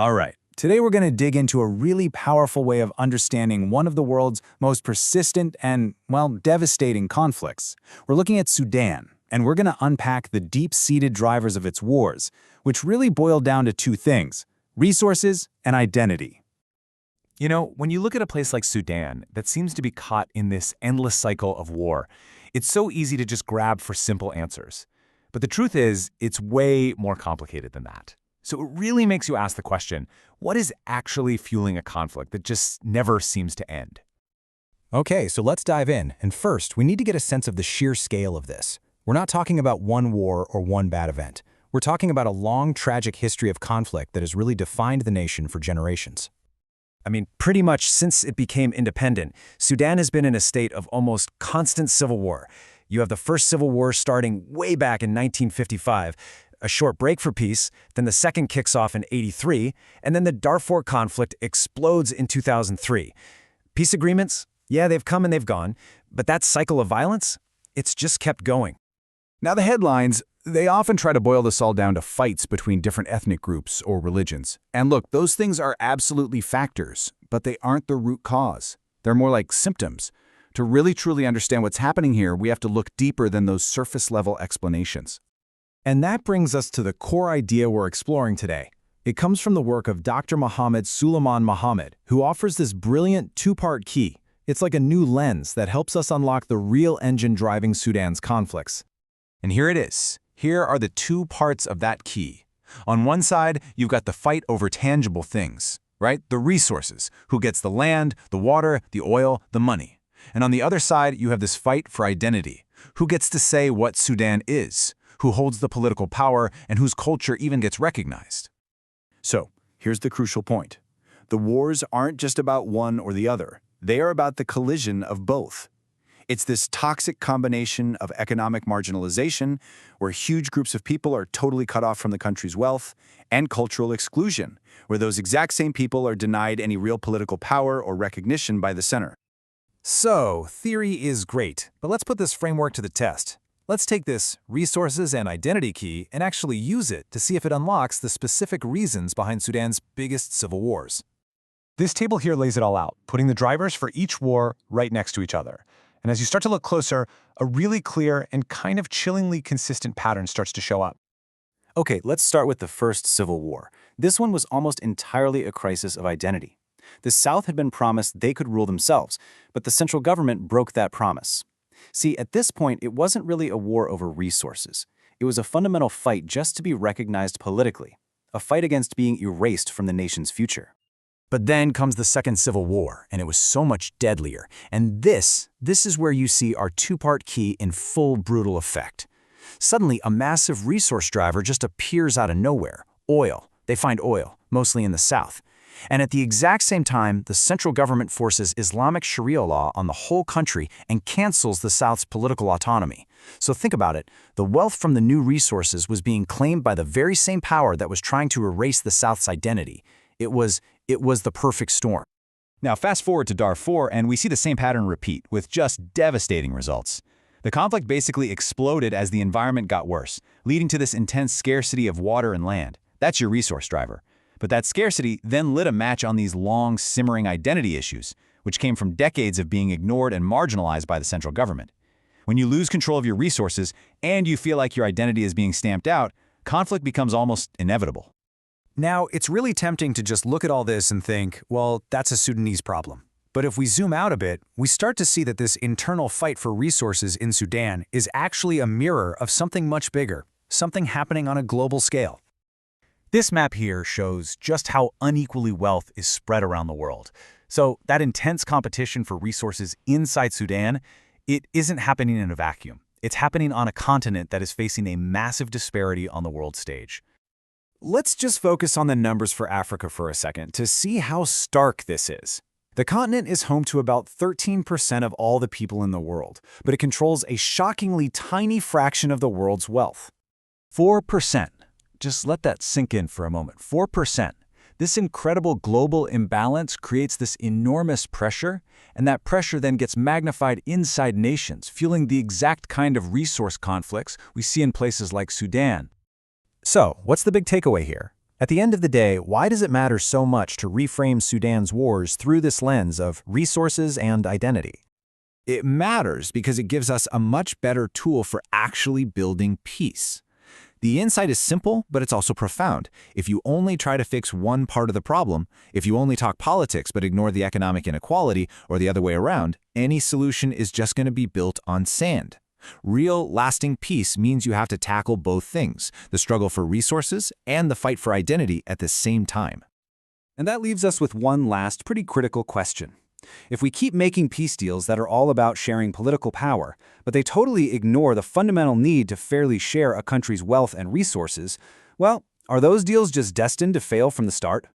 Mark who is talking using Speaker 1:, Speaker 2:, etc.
Speaker 1: All right, today we're going to dig into a really powerful way of understanding one of the world's most persistent and, well, devastating conflicts. We're looking at Sudan, and we're going to unpack the deep-seated drivers of its wars, which really boil down to two things: resources and identity.
Speaker 2: You know, when you look at a place like Sudan that seems to be caught in this endless cycle of war, it's so easy to just grab for simple answers. But the truth is, it's way more complicated than that. So it really makes you ask the question, what is actually fueling a conflict that just never seems to end?
Speaker 3: Okay, so let's dive in. And first, we need to get a sense of the sheer scale of this. We're not talking about one war or one bad event. We're talking about a long, tragic history of conflict that has really defined the nation for generations.
Speaker 4: I mean, pretty much since it became independent, Sudan has been in a state of almost constant civil war. You have the first civil war starting way back in 1955, a short break for peace, then the second kicks off in '83, and then the Darfur conflict explodes in 2003. Peace agreements? Yeah, they've come and they've gone, but that cycle of violence? It's just kept going.
Speaker 1: Now, the headlines, they often try to boil this all down to fights between different ethnic groups or religions. And look, those things are absolutely factors, but they aren't the root cause. They're more like symptoms. To really truly understand what's happening here, we have to look deeper than those surface-level explanations.
Speaker 3: And that brings us to the core idea we're exploring today. It comes from the work of Dr. Sliman Mohammed, who offers this brilliant two-part key. It's like a new lens that helps us unlock the real engine driving Sudan's conflicts.
Speaker 2: And here it is. Here are the two parts of that key. On one side, you've got the fight over tangible things, right? The resources. Who gets the land, the water, the oil, the money. And on the other side, you have this fight for identity. Who gets to say what Sudan is? Who holds the political power, and whose culture even gets recognized?
Speaker 1: So, here's the crucial point. The wars aren't just about one or the other. They are about the collision of both. It's this toxic combination of economic marginalization, where huge groups of people are totally cut off from the country's wealth, and cultural exclusion, where those exact same people are denied any real political power or recognition by the center.
Speaker 3: So, theory is great, but let's put this framework to the test. Let's take this resources and identity key and actually use it to see if it unlocks the specific reasons behind Sudan's biggest civil wars.
Speaker 2: This table here lays it all out, putting the drivers for each war right next to each other. And as you start to look closer, a really clear and kind of chillingly consistent pattern starts to show up.
Speaker 4: Okay, let's start with the first civil war. This one was almost entirely a crisis of identity. The South had been promised they could rule themselves, but the central government broke that promise. See, at this point, it wasn't really a war over resources. It was a fundamental fight just to be recognized politically, a fight against being erased from the nation's future.
Speaker 3: But then comes the Second Civil War, and it was so much deadlier. And this is where you see our two-part key in full brutal effect. Suddenly, a massive resource driver just appears out of nowhere: oil. They find oil, mostly in the south. And at the exact same time, the central government forces Islamic Sharia law on the whole country and cancels the South's political autonomy. So think about it. The wealth from the new resources was being claimed by the very same power that was trying to erase the South's identity. It was the perfect storm.
Speaker 5: Now fast forward to Darfur and we see the same pattern repeat with just devastating results. The conflict basically exploded as the environment got worse, leading to this intense scarcity of water and land. That's your resource driver. But that scarcity then lit a match on these long, simmering identity issues, which came from decades of being ignored and marginalized by the central government. When you lose control of your resources and you feel like your identity is being stamped out, conflict becomes almost inevitable.
Speaker 3: Now, it's really tempting to just look at all this and think, well, that's a Sudanese problem. But if we zoom out a bit, we start to see that this internal fight for resources in Sudan is actually a mirror of something much bigger, something happening on a global scale.
Speaker 2: This map here shows just how unequally wealth is spread around the world. So that intense competition for resources inside Sudan, it isn't happening in a vacuum. It's happening on a continent that is facing a massive disparity on the world stage.
Speaker 4: Let's just focus on the numbers for Africa for a second to see how stark this is. The continent is home to about 13% of all the people in the world, but it controls a shockingly tiny fraction of the world's wealth.
Speaker 2: 4%. Just let that sink in for a moment. 4%. This incredible global imbalance creates this enormous pressure, and that pressure then gets magnified inside nations, fueling the exact kind of resource conflicts we see in places like Sudan.
Speaker 3: So, what's the big takeaway here? At the end of the day, why does it matter so much to reframe Sudan's wars through this lens of resources and identity?
Speaker 1: It matters because it gives us a much better tool for actually building peace. The insight is simple, but it's also profound. If you only try to fix one part of the problem, if you only talk politics but ignore the economic inequality, or the other way around, any solution is just going to be built on sand. Real, lasting peace means you have to tackle both things, the struggle for resources and the fight for identity at the same time.
Speaker 4: And that leaves us with one last pretty critical question. If we keep making peace deals that are all about sharing political power, but they totally ignore the fundamental need to fairly share a country's wealth and resources, well, are those deals just destined to fail from the start?